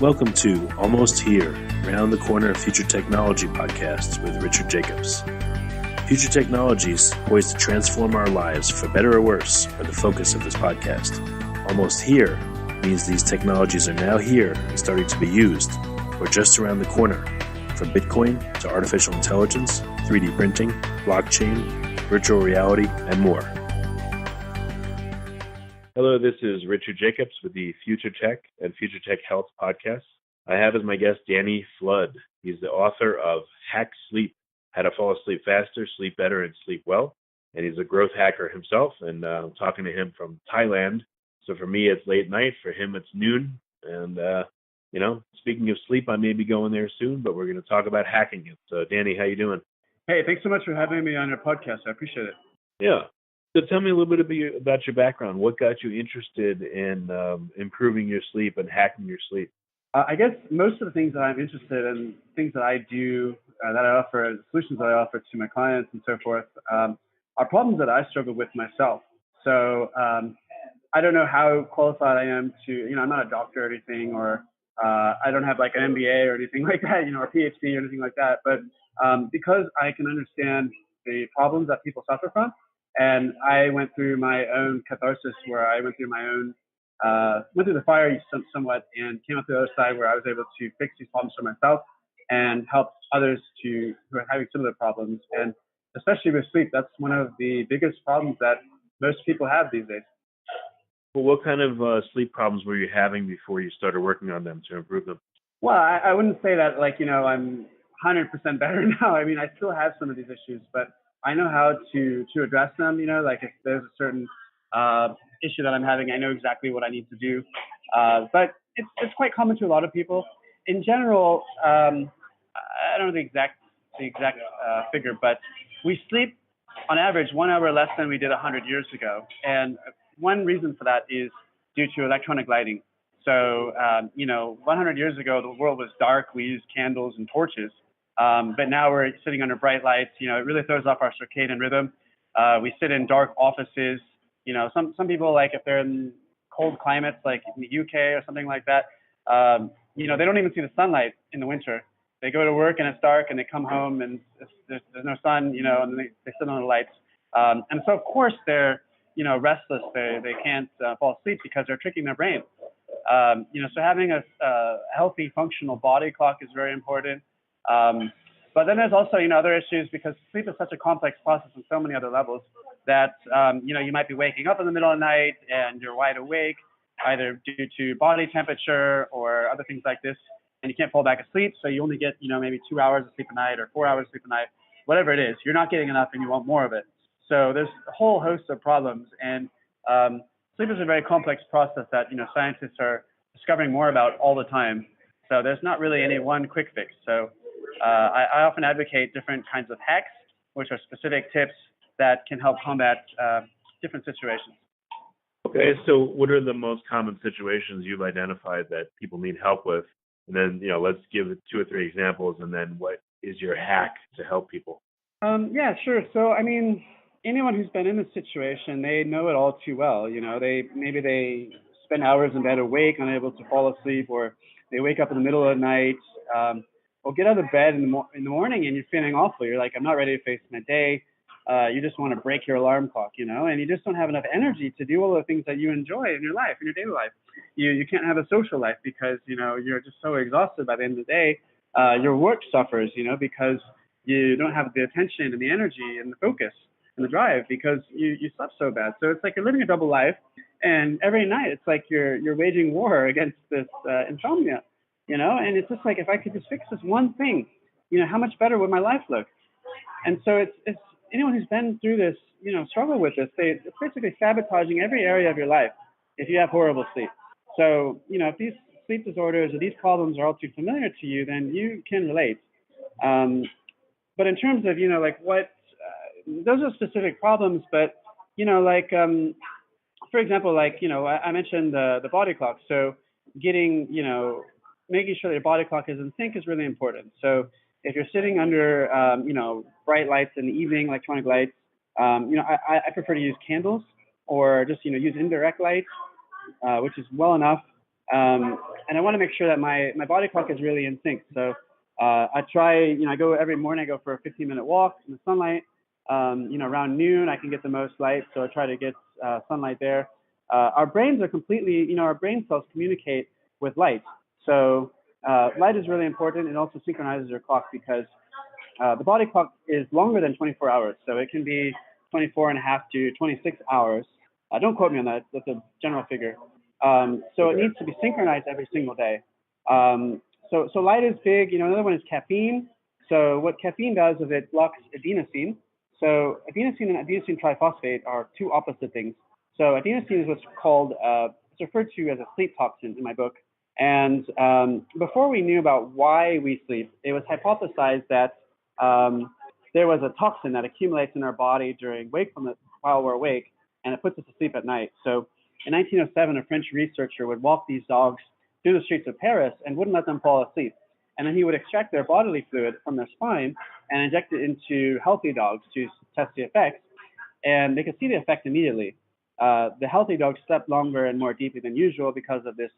Welcome to Almost Here, Round the Corner Future Technology podcast with Richard Jacobs. Future technologies poised to transform our lives for better or worse are the focus of this podcast. Almost here means these technologies are now here and starting to be used, or just around the corner, from Bitcoin to artificial intelligence, 3D printing, blockchain, virtual reality, and more. Hello, this is Richard Jacobs with the Future Tech and Future Tech Health podcast. I have as my guest Danny Flood. He's the author of Hack Sleep, How to Fall Asleep Faster, Sleep Better, and Sleep Well. And he's a growth hacker himself, and I'm talking to him from Thailand. So for me, it's late night. For him, it's noon. And, speaking of sleep, I may be going there soon, but we're going to talk about hacking it. So, Danny, how you doing? Hey, thanks so much for having me on your podcast. I appreciate it. Yeah. So tell me a little bit about your background. What got you interested in improving your sleep and hacking your sleep? I guess most of the things that I'm interested in, things that I do, that I offer, solutions that I offer to my clients and so forth, are problems that I struggle with myself. So I don't know how qualified I am to, I'm not a doctor or anything, or I don't have like an MBA or anything like that, or a PhD or anything like that. But because I can understand the problems that people suffer from, and I went through my own catharsis where I went through my own, went through the fire somewhat and came out the other side where I was able to fix these problems for myself and help others who are having similar problems. And especially with sleep, that's one of the biggest problems that most people have these days. Well, what kind of sleep problems were you having before you started working on them to improve them? Well, I wouldn't say that I'm 100% better now. I mean, I still have some of these issues, but I know how to address them. Like if there's a certain issue that I'm having, I know exactly what I need to do. But it's quite common to a lot of people. In general, I don't know the exact figure, but we sleep on average 1 hour less than we did 100 years ago. And one reason for that is due to electronic lighting. So, 100 years ago, the world was dark. We used candles and torches. But now we're sitting under bright lights. It really throws off our circadian rhythm. We sit in dark offices. Some people, like if they're in cold climates, like in the UK or something like that, they don't even see the sunlight in the winter. They go to work and it's dark, and they come home and there's no sun, and they sit on the lights. And so of course they're, restless. They can't fall asleep because they're tricking their brain. So having a healthy, functional body clock is very important. But then there's also, other issues, because sleep is such a complex process on so many other levels that, you might be waking up in the middle of the night and you're wide awake, either due to body temperature or other things like this, and you can't fall back asleep. So you only get, maybe 2 hours of sleep a night or 4 hours of sleep a night, whatever it is. You're not getting enough and you want more of it. So there's a whole host of problems. And sleep is a very complex process that, scientists are discovering more about all the time. So there's not really any one quick fix. So I often advocate different kinds of hacks, which are specific tips that can help combat different situations. Okay, so what are the most common situations you've identified that people need help with? And then, let's give 2 or 3 examples, and then what is your hack to help people? Yeah, sure. So, anyone who's been in this situation, they know it all too well. They spend hours in bed awake, unable to fall asleep, or they wake up in the middle of the night, or get out of bed in the morning and you're feeling awful. You're like, I'm not ready to face my day. You just want to break your alarm clock, and you just don't have enough energy to do all the things that you enjoy in your life, in your daily life. You can't have a social life because, you're just so exhausted by the end of the day. Your work suffers, because you don't have the attention and the energy and the focus and the drive because you slept so bad. So it's like you're living a double life, and every night it's like you're waging war against this insomnia, and it's just like, if I could just fix this one thing, how much better would my life look? And so it's anyone who's been through this, struggle with this, it's basically sabotaging every area of your life if you have horrible sleep. So, if these sleep disorders or these problems are all too familiar to you, then you can relate. But in terms of, those are specific problems, but, for example, I mentioned the body clock. So getting, making sure that your body clock is in sync is really important. So if you're sitting under, bright lights in the evening, electronic lights, I prefer to use candles or just, use indirect lights, which is well enough. and I want to make sure that my body clock is really in sync. So I try, I go every morning. I go for a 15-minute walk in the sunlight. Around noon I can get the most light, so I try to get sunlight there. Our brains are completely, our brain cells communicate with light. So light is really important. It also synchronizes your clock because the body clock is longer than 24 hours. So it can be 24 and a half to 26 hours. Don't quote me on that. That's a general figure. So it needs to be synchronized every single day. So light is big. Another one is caffeine. So what caffeine does is it blocks adenosine. So adenosine and adenosine triphosphate are two opposite things. So adenosine is what's called, it's referred to as a sleep toxin in my book. And before we knew about why we sleep, it was hypothesized that there was a toxin that accumulates in our body during wakefulness while we're awake, and it puts us to sleep at night. So in 1907, a French researcher would walk these dogs through the streets of Paris and wouldn't let them fall asleep. And then he would extract their bodily fluid from their spine and inject it into healthy dogs to test the effects. And they could see the effect immediately. The healthy dogs slept longer and more deeply than usual because of this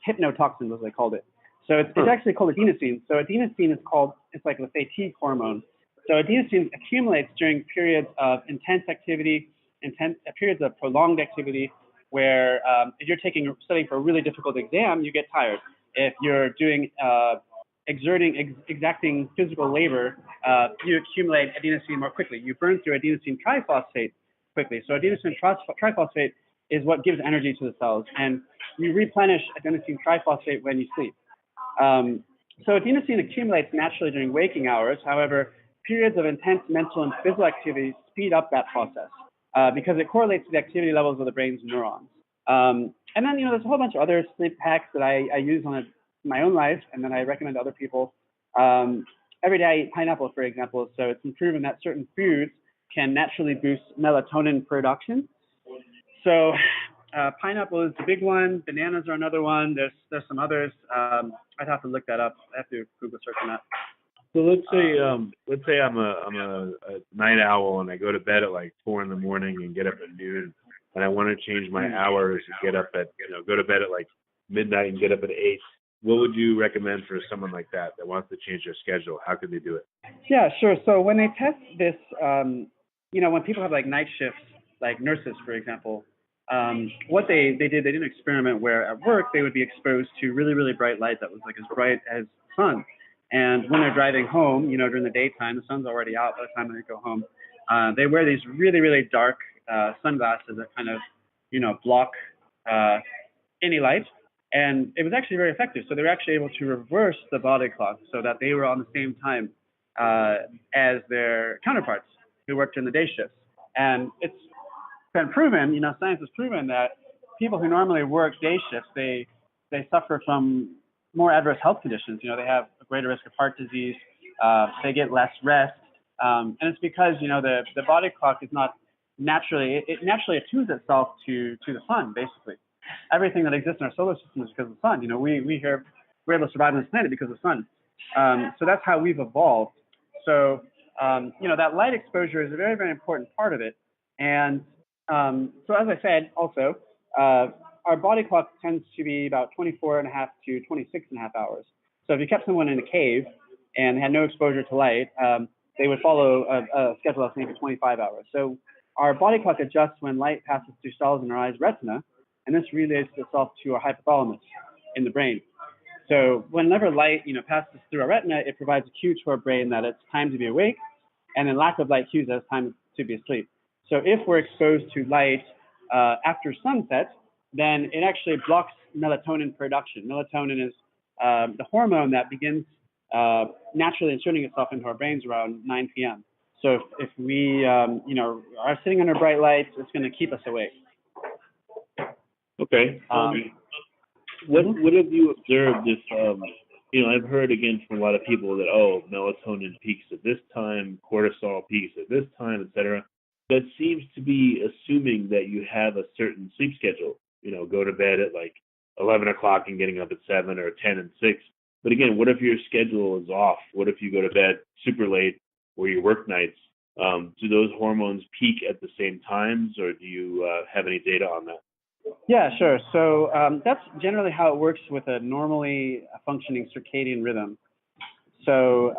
hypnotoxin, as they called it. So it's actually called adenosine. So adenosine is called, it's like, let's say, T hormone. So adenosine accumulates during periods of intense activity, periods of prolonged activity, where if you're studying for a really difficult exam, you get tired. If you're doing exacting physical labor, you accumulate adenosine more quickly. You burn through adenosine triphosphate quickly. So adenosine triphosphate is what gives energy to the cells, and you replenish adenosine triphosphate when you sleep. So adenosine accumulates naturally during waking hours. However, periods of intense mental and physical activity speed up that process because it correlates to the activity levels of the brain's neurons. And then, there's a whole bunch of other sleep hacks that I use in my own life, and then I recommend to other people. Every day I eat pineapple, for example. So it's been proven that certain foods can naturally boost melatonin production. So pineapple is the big one. Bananas are another one. There's some others. I'd have to look that up. I have to Google search on that. So let's say I'm a night owl and I go to bed at like 4 in the morning and get up at noon, and I want to change my hours and get up at go to bed at like midnight and get up at 8. What would you recommend for someone like that wants to change their schedule? How could they do it? Yeah, sure. So when they test this, when people have like night shifts, like nurses, for example, what they did an experiment where at work they would be exposed to really, really bright light that was like as bright as the sun. And when they're driving home, during the daytime, the sun's already out by the time they go home. They wear these really, really dark sunglasses that kind of, block any light. And it was actually very effective. So they were actually able to reverse the body clock so that they were on the same time as their counterparts who worked in the day shifts. And it's been proven, science has proven that people who normally work day shifts, they suffer from more adverse health conditions. They have a greater risk of heart disease. They get less rest. And it's because, the body clock is not naturally attunes itself to the sun, basically. Everything that exists in our solar system is because of the sun. We're able to survive on this planet because of the sun. So that's how we've evolved. So, that light exposure is a very, very important part of it. And so as I said, also, our body clock tends to be about 24 and a half to 26 and a half hours. So if you kept someone in a cave and had no exposure to light, they would follow a schedule of maybe 25 hours. So our body clock adjusts when light passes through cells in our eye's retina, and this relates itself to our hypothalamus in the brain. So whenever light, passes through our retina, it provides a cue to our brain that it's time to be awake, and then lack of light cues that it's time to be asleep. So if we're exposed to light after sunset, then it actually blocks melatonin production. Melatonin is the hormone that begins naturally inserting itself into our brains around 9 p.m. So if we, are sitting under bright lights, it's going to keep us awake. Okay. What have you observed if, I've heard again from a lot of people that, melatonin peaks at this time, cortisol peaks at this time, et cetera. That seems to be assuming that you have a certain sleep schedule. Go to bed at like 11 o'clock and getting up at 7 or 10 and 6. But again, what if your schedule is off? What if you go to bed super late or you work nights? Do those hormones peak at the same times, or do you have any data on that? Yeah, sure. So that's generally how it works with a normally functioning circadian rhythm. So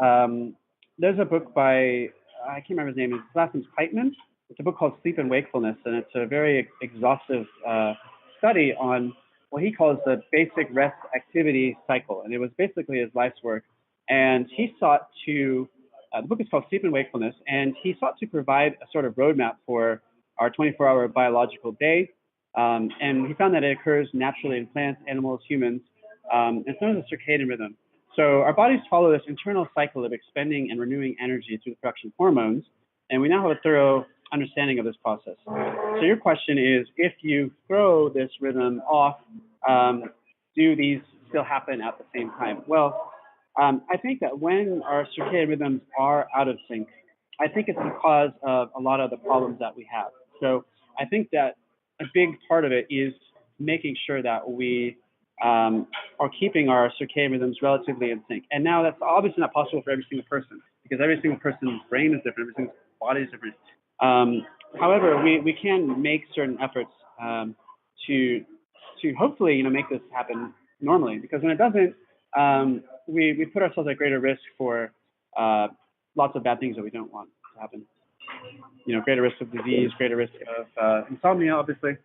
there's a book by, I can't remember his name, his last name's Heitman. It's a book called Sleep and Wakefulness, and it's a very exhaustive study on what he calls the basic rest activity cycle. And it was basically his life's work. And he sought to, the book is called Sleep and Wakefulness, and he sought to provide a sort of roadmap for our 24-hour biological day. And he found that it occurs naturally in plants, animals, humans. It's known as a circadian rhythm. So our bodies follow this internal cycle of expending and renewing energy through the production of hormones, and we now have a thorough understanding of this process. So your question is, if you throw this rhythm off, do these still happen at the same time? Well, I think that when our circadian rhythms are out of sync, I think it's because of a lot of the problems that we have. So I think that a big part of it is making sure that we are keeping our circadian rhythms relatively in sync. And now that's obviously not possible for every single person because every single person's brain is different, every single body is different. However, we can make certain efforts to hopefully make this happen normally, because when it doesn't, we put ourselves at greater risk for lots of bad things that we don't want to happen. Greater risk of disease, greater risk of insomnia, obviously.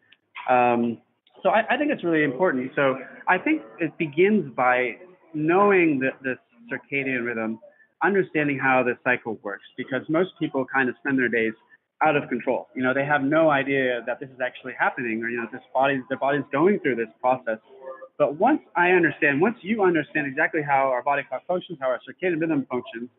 So I think it's really important. So I think it begins by knowing this circadian rhythm, understanding how the cycle works, because most people kind of spend their days out of control. They have no idea that this is actually happening, or their body's going through this process. But once you understand exactly how our body clock functions, how our circadian rhythm functions,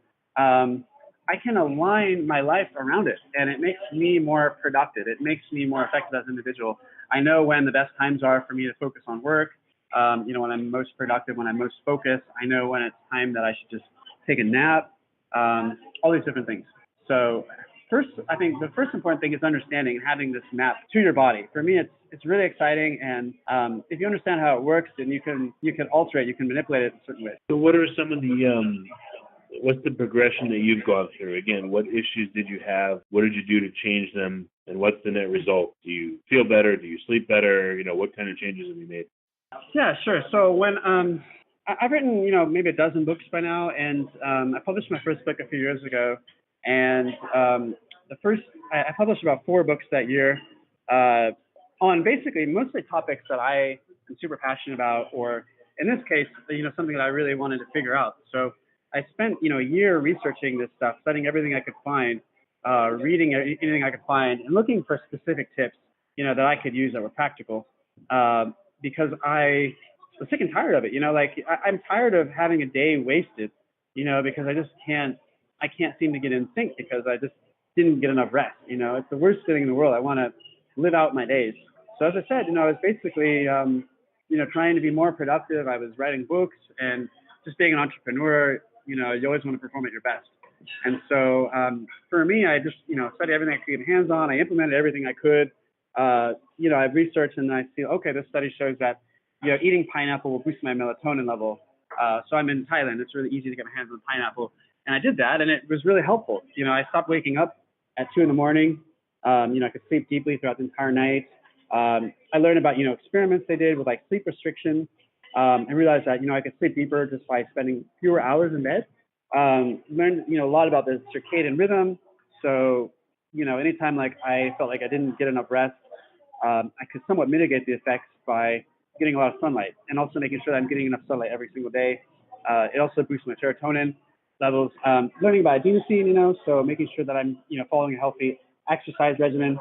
I can align my life around it, and it makes me more productive. It makes me more effective as an individual. I know when the best times are for me to focus on work, when I'm most productive, when I'm most focused. I know when it's time that I should just take a nap, all these different things. So first, I think the first important thing is understanding and having this map to your body. For me, it's really exciting, and if you understand how it works, then you can alter it, you can manipulate it in certain ways. So what are some of the what's the progression that you've gone through? Again, what issues did you have? What did you do to change them? And what's the net result? Do you feel better? Do you sleep better? What kind of changes have you made? Yeah, sure. So when I've written, maybe a dozen books by now, and I published my first book a few years ago, and I published about 4 books that year on basically mostly topics that I am super passionate about, or in this case, something that I really wanted to figure out. So I spent, a year researching this stuff, studying everything I could find, reading anything I could find, and looking for specific tips, that I could use that were practical. Because I was sick and tired of it. I'm tired of having a day wasted, because I can't seem to get in sync because I just didn't get enough rest. It's the worst feeling in the world. I want to live out my days. So as I said, I was basically, trying to be more productive. I was writing books, and just being an entrepreneur, you always want to perform at your best. And so for me, I just, studied everything I could get hands on. I implemented everything I could. I've researched, and I see, okay, this study shows that, eating pineapple will boost my melatonin level. So I'm in Thailand. It's really easy to get my hands on pineapple. And I did that, and it was really helpful. I stopped waking up at 2 a.m. I could sleep deeply throughout the entire night. I learned about, experiments they did with like sleep restriction. I realized that, I could sleep deeper just by spending fewer hours in bed. Learned, a lot about the circadian rhythm. So, anytime like I felt like I didn't get enough rest, I could somewhat mitigate the effects by getting a lot of sunlight, and also making sure that I'm getting enough sunlight every single day. It also boosts my serotonin levels. Learning about adenosine, so making sure that I'm, following a healthy exercise regimen.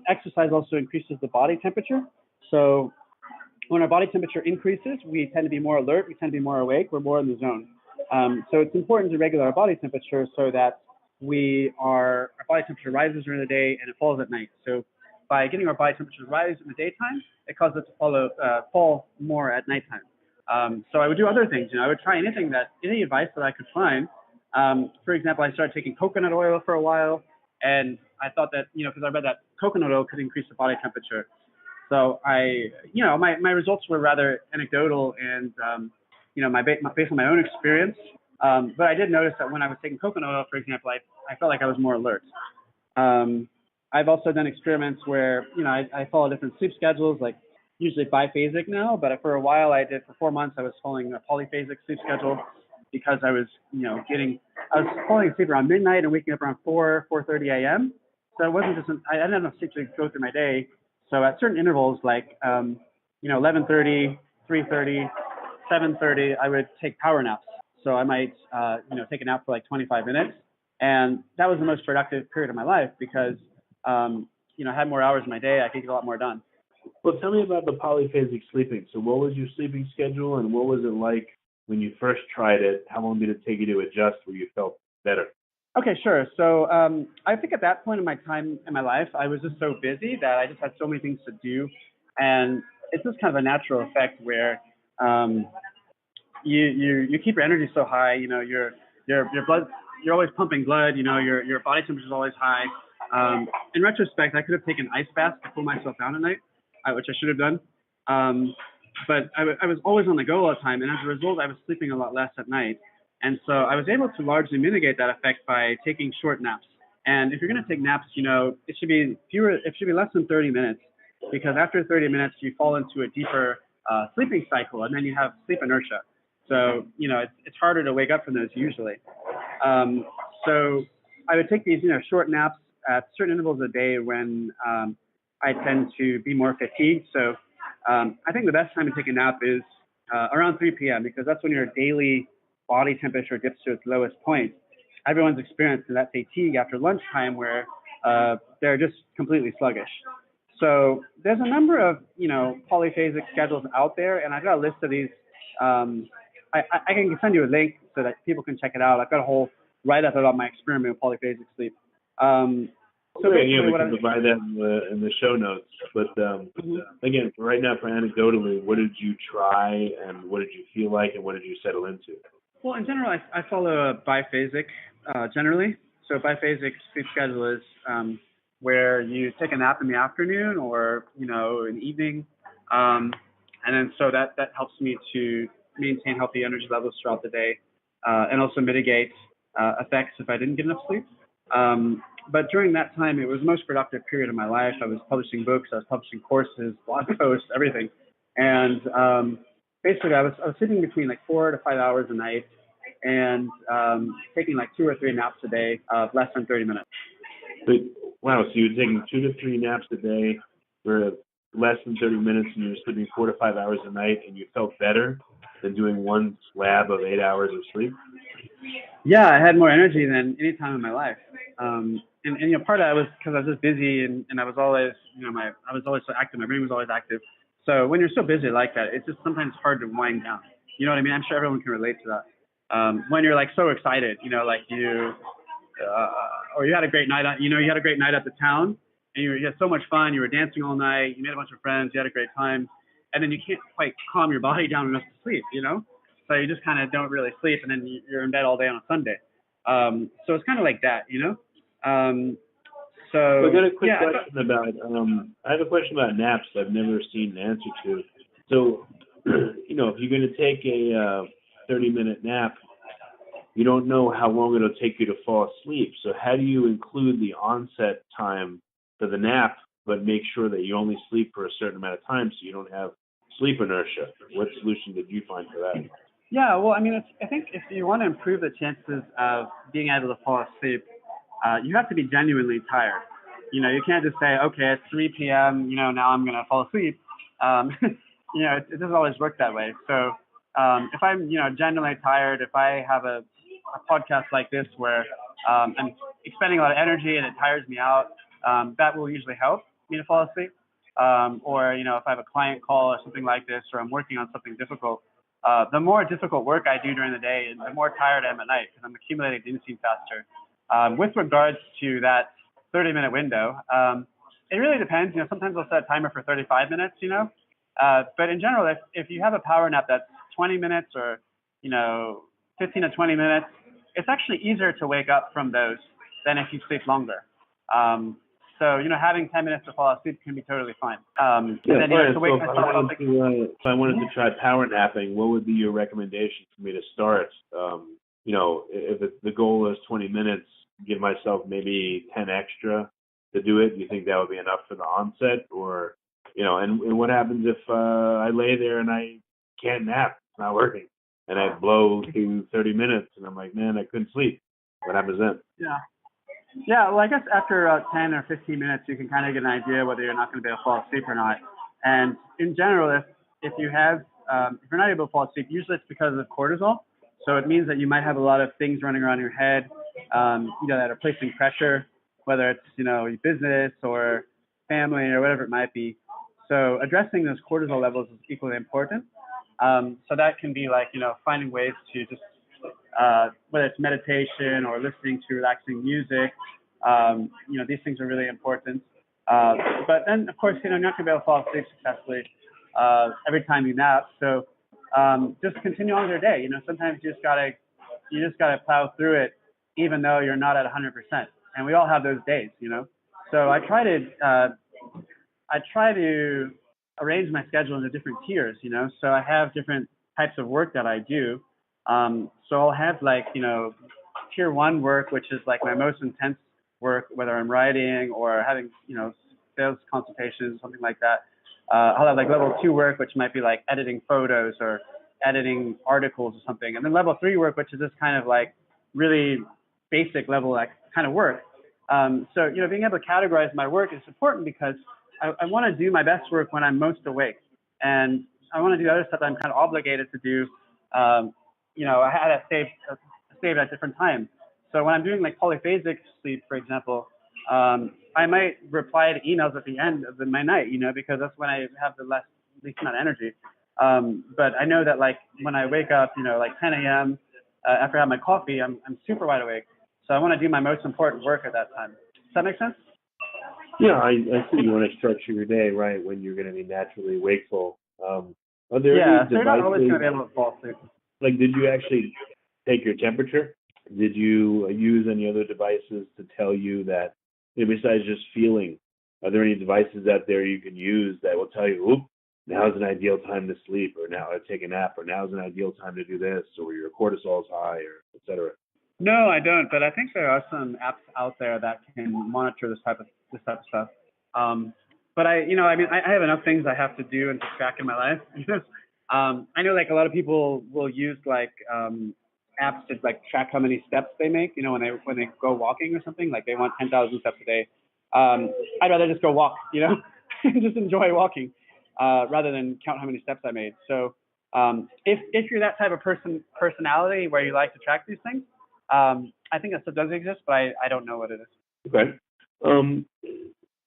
Exercise also increases the body temperature. So when our body temperature increases, we tend to be more alert, we tend to be more awake, we're more in the zone. So it's important to regulate our body temperature so that our body temperature rises during the day and it falls at night. So by getting our body temperature to rise in the daytime, it causes it to fall more at nighttime. So I would do other things. I would try any advice that I could find. For example, I started taking coconut oil for a while, and I thought that, because I read that coconut oil could increase the body temperature. So my results were rather anecdotal and, based on my own experience. But I did notice that when I was taking coconut oil, for example, I felt like I was more alert. I've also done experiments where, I follow different sleep schedules, like usually biphasic now, but for a while for 4 months, I was following a polyphasic sleep schedule because I was, I was falling asleep around midnight and waking up around 4:30 a.m. So it wasn't just, I didn't have enough sleep to go through my day. So at certain intervals, like, 11:30, 3:30, 7:30, I would take power naps. So I might, take a nap for like 25 minutes. And that was the most productive period of my life because, I had more hours in my day. I could get a lot more done. Well, tell me about the polyphasic sleeping. So what was your sleeping schedule, and what was it like when you first tried it? How long did it take you to adjust where you felt better? Okay, sure. So I think at that point in my time in my life, I was just so busy that I just had so many things to do. And it's just kind of a natural effect where um, you keep your energy so high. Your blood, you're always pumping blood. Your body temperature is always high. In retrospect, I could have taken ice baths to cool myself down at night, which I should have done. But I was always on the go all the time, and as a result, I was sleeping a lot less at night. And so I was able to largely mitigate that effect by taking short naps. And if you're going to take naps, it should be less than 30 minutes, because after 30 minutes, you fall into a deeper sleeping cycle, and then you have sleep inertia. So, it's harder to wake up from those usually. So I would take these, short naps at certain intervals of the day when I tend to be more fatigued. So I think the best time to take a nap is around 3 p.m. because that's when your daily body temperature dips to its lowest point. Everyone's experiencing that fatigue after lunchtime where they're just completely sluggish. So there's a number of, polyphasic schedules out there, and I've got a list of these. I can send you a link so that people can check it out. I've got a whole write-up about my experiment with polyphasic sleep. So yeah, we can provide that in the show notes. But again, right now, for anecdotally, what did you try, and what did you feel like, and what did you settle into? Well, in general, I follow a biphasic generally. So biphasic sleep schedule is where you take a nap in the afternoon or, in the evening. And then so that helps me to maintain healthy energy levels throughout the day and also mitigate effects if I didn't get enough sleep. But during that time, it was the most productive period of my life. I was publishing books, I was publishing courses, blog posts, everything. And basically, I was sleeping between like 4 to 5 hours a night and taking like 2 or 3 naps a day of less than 30 minutes. But, wow, so you're taking 2 to 3 naps a day for less than 30 minutes, and you're sleeping 4 to 5 hours a night, and you felt better than doing one slab of 8 hours of sleep? Yeah, I had more energy than any time in my life. And part of that was because I was just busy and I was always, I was always so active. My brain was always active. So when you're so busy like that, it's just sometimes hard to wind down. You know what I mean? I'm sure everyone can relate to that. When you're like so excited, like or you had a great night, you had a great night at the town and you had so much fun. You were dancing all night. You made a bunch of friends. You had a great time. And then you can't quite calm your body down enough to sleep, So you just kind of don't really sleep, and then you're in bed all day on a Sunday. So it's kind of like that, So I got a quick question about. I have a question about naps I've never seen an answer to. So, if you're going to take a 30-minute nap, you don't know how long it'll take you to fall asleep. So how do you include the onset time for the nap, but make sure that you only sleep for a certain amount of time so you don't have sleep inertia? What solution did you find for that? Yeah, well, I think if you want to improve the chances of being able to fall asleep, you have to be genuinely tired. You can't just say, okay, it's 3 p.m., now I'm going to fall asleep. It doesn't always work that way. So if I'm, genuinely tired, if I have a podcast like this where I'm expending a lot of energy and it tires me out, that will usually help me to fall asleep. Or, if I have a client call or something like this, or I'm working on something difficult, the more difficult work I do during the day, the more tired I am at night because I'm accumulating adenosine faster. With regards to that 30-minute window, it really depends. Sometimes I'll set a timer for 35 minutes, but in general, if you have a power nap that's 20 minutes or, 15 to 20 minutes, it's actually easier to wake up from those than if you sleep longer. So, having 10 minutes to fall asleep can be totally fine. And then, to wake myself up. If I wanted to try power napping, what would be your recommendation for me to start? If the goal is 20 minutes, give myself maybe 10 extra, to do it? Do you think that would be enough for the onset, or and what happens if I lay there and I can't nap? It's not working, and I blow to 30 minutes, and I'm like, man, I couldn't sleep. What happens then? Yeah. Yeah, well, I guess after 10 or 15 minutes, you can kind of get an idea whether you're not going to be able to fall asleep or not. And in general, if you have if you're not able to fall asleep, usually it's because of cortisol. So it means that you might have a lot of things running around your head, that are placing pressure, whether it's your business or family or whatever it might be. So addressing those cortisol levels is equally important. So that can be like finding ways to just whether it's meditation or listening to relaxing music. These things are really important. But then, of course, you're not going to be able to fall asleep successfully every time you nap. So just continue on with your day. Sometimes you just gotta plow through it, even though you're not at 100%. And we all have those days. So I try to arrange my schedule into different tiers. So I have different types of work that I do. So I'll have tier 1 work, which is like my most intense work, whether I'm writing or having, sales consultations, something like that. I'll have like level 2 work, which might be like editing photos or editing articles or something. And then level 3 work, which is this kind of like really basic level kind of work. So, being able to categorize my work is important because I want to do my best work when I'm most awake. And I want to do other stuff that I'm kind of obligated to do. I had that saved at different times. So when I'm doing like polyphasic sleep, for example, I might reply to emails at the end of my night, because that's when I have the least amount of energy. But I know that like when I wake up, like 10 a.m. After I have my coffee, I'm super wide awake. So I want to do my most important work at that time. Does that make sense? Yeah, I see. You want to structure your day right when you're going to be naturally wakeful. Are there any devices? So you're not always going to be able to fall asleep. Like, did you actually take your temperature? Did you use any other devices to tell you that, besides just feeling, are there any devices out there you can use that will tell you, oop, now's an ideal time to sleep, or now to take a nap, or now's an ideal time to do this, or your cortisol is high, or et cetera? No, I don't. But I think there are some apps out there that can monitor this type of stuff. But I have enough things I have to do and to track in my life. I know like a lot of people will use like apps to like track how many steps they make. When they go walking or something, like they want 10,000 steps a day. I'd rather just go walk. And just enjoy walking rather than count how many steps I made. So if you're that type of personality where you like to track these things, I think that stuff does exist, but I don't know what it is. Okay.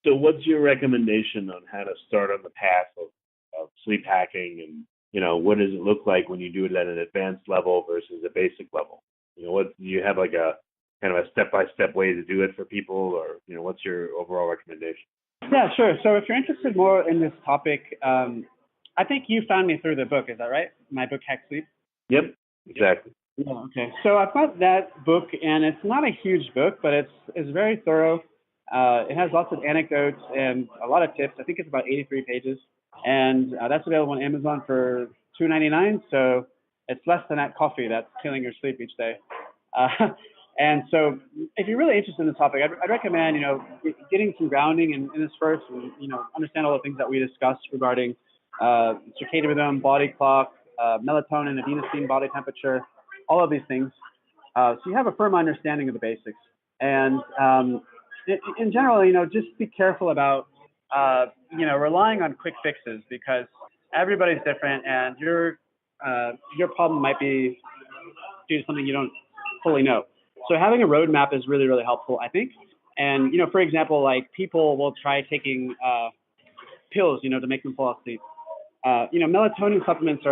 So what's your recommendation on how to start on the path of sleep hacking, and what does it look like when you do it at an advanced level versus a basic level? What do you have, like a kind of a step-by-step way to do it for people, or what's your overall recommendation? Yeah, sure. So if you're interested more in this topic, I think you found me through the book. Is that right? My book, Hack Sleep? Yep, exactly. Yeah, okay. So I've got that book, and it's not a huge book, but it's very thorough. It has lots of anecdotes and a lot of tips. I think it's about 83 pages, and that's available on Amazon for $2.99. So it's less than that coffee that's killing your sleep each day. And so if you're really interested in the topic, I'd recommend, getting some grounding in this first, and, understand all the things that we discussed regarding circadian rhythm, body clock, melatonin, adenosine, body temperature, all of these things. So you have a firm understanding of the basics. And in general, just be careful about, relying on quick fixes, because everybody's different, and your problem might be due to something you don't fully know. So having a roadmap is really, really helpful, I think. And, for example, like people will try taking pills, to make them fall asleep. Melatonin supplements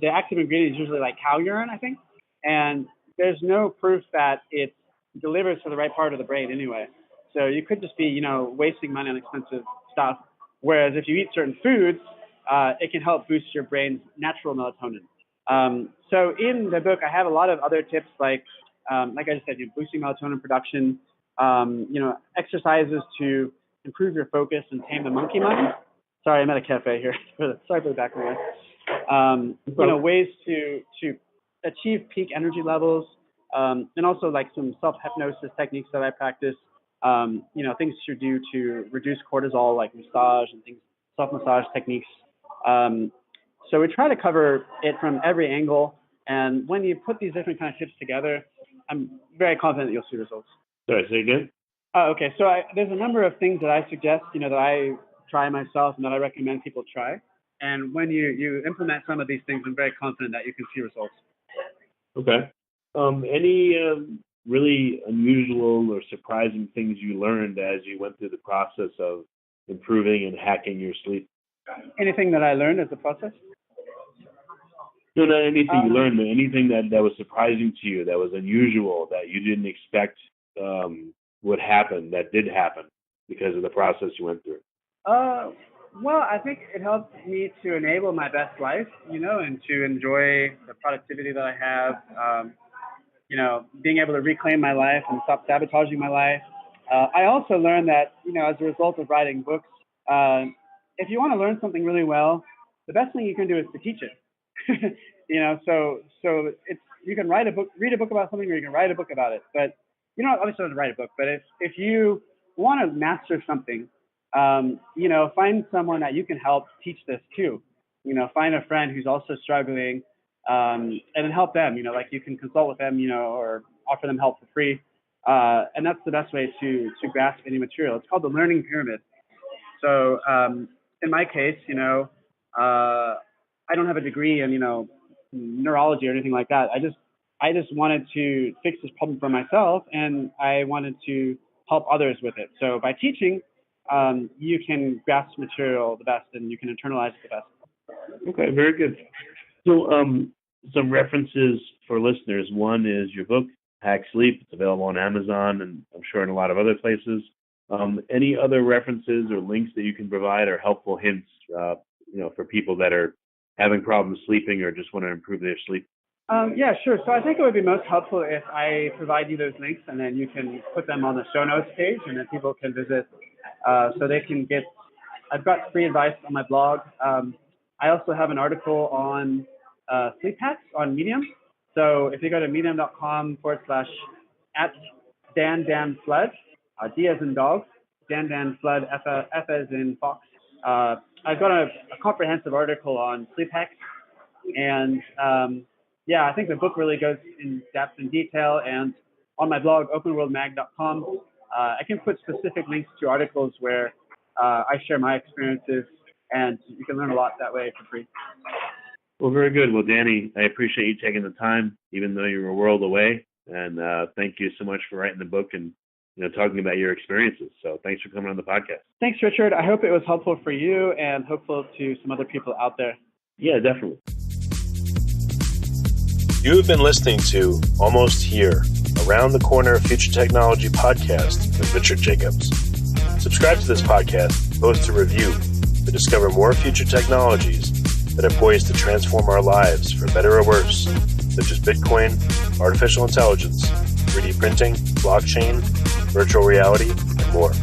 the active ingredient is usually like cow urine, I think. And there's no proof that it delivers to the right part of the brain anyway. So you could just be, wasting money on expensive stuff. Whereas if you eat certain foods, it can help boost your brain's natural melatonin. So in the book, I have a lot of other tips like I just said, boosting melatonin production, exercises to improve your focus and tame the monkey mind. Sorry, I'm at a cafe here. Sorry for the background. Ways to achieve peak energy levels, and also like some self-hypnosis techniques that I practice. things to do to reduce cortisol, like massage and things, self-massage techniques. So we try to cover it from every angle. And when you put these different kind of tips together, I'm very confident that you'll see results. Sorry, say again? Okay. So there's a number of things that I suggest, that I try myself and that I recommend people try. And when you implement some of these things, I'm very confident that you can see results. Okay. Any really unusual or surprising things you learned as you went through the process of improving and hacking your sleep? Anything that I learned as a process? No, not anything you learned, but anything that was surprising to you, that was unusual, that you didn't expect would happen, that did happen because of the process you went through. Well, I think it helped me to enable my best life, and to enjoy the productivity that I have, being able to reclaim my life and stop sabotaging my life. I also learned that, as a result of writing books, if you want to learn something really well, the best thing you can do is to teach it. So you can read a book about something, or you can write a book about it. But you don't obviously have to write a book. But if you want to master something, find someone that you can help teach this to. Find a friend who's also struggling, and then help them. Like you can consult with them, or offer them help for free. And that's the best way to grasp any material. It's called the learning pyramid. So in my case, I don't have a degree in neurology or anything like that. I just wanted to fix this problem for myself, and I wanted to help others with it. So by teaching, you can grasp material the best, and you can internalize it the best. Okay, very good. So some references for listeners. One is your book, Hack Sleep. It's available on Amazon and I'm sure in a lot of other places. Any other references or links that you can provide, or helpful hints, for people that are having problems sleeping or just want to improve their sleep? Yeah, sure. So I think it would be most helpful if I provide you those links, and then you can put them on the show notes page, and then people can visit, so they can get. I've got free advice on my blog. I also have an article on sleep hacks on Medium. So if you go to medium.com/@DanFlood, D as in dog, Dan Flood, F as in fox. I've got a comprehensive article on sleep hacks, and I think the book really goes in depth and detail. And on my blog, openworldmag.com, I can put specific links to articles where I share my experiences, and you can learn a lot that way for free. Well, very good. Well, Danny, I appreciate you taking the time, even though you're a world away. And thank you so much for writing the book and talking about your experiences. So thanks for coming on the podcast. Thanks, Richard. I hope it was helpful for you and helpful to some other people out there. Yeah, definitely. You have been listening to Almost Here, Around the Corner Future Technology podcast with Richard Jacobs. Subscribe to this podcast, post a review to discover more future technologies that are poised to transform our lives for better or worse, such as Bitcoin, artificial intelligence, 3D printing, blockchain, virtual reality, and more.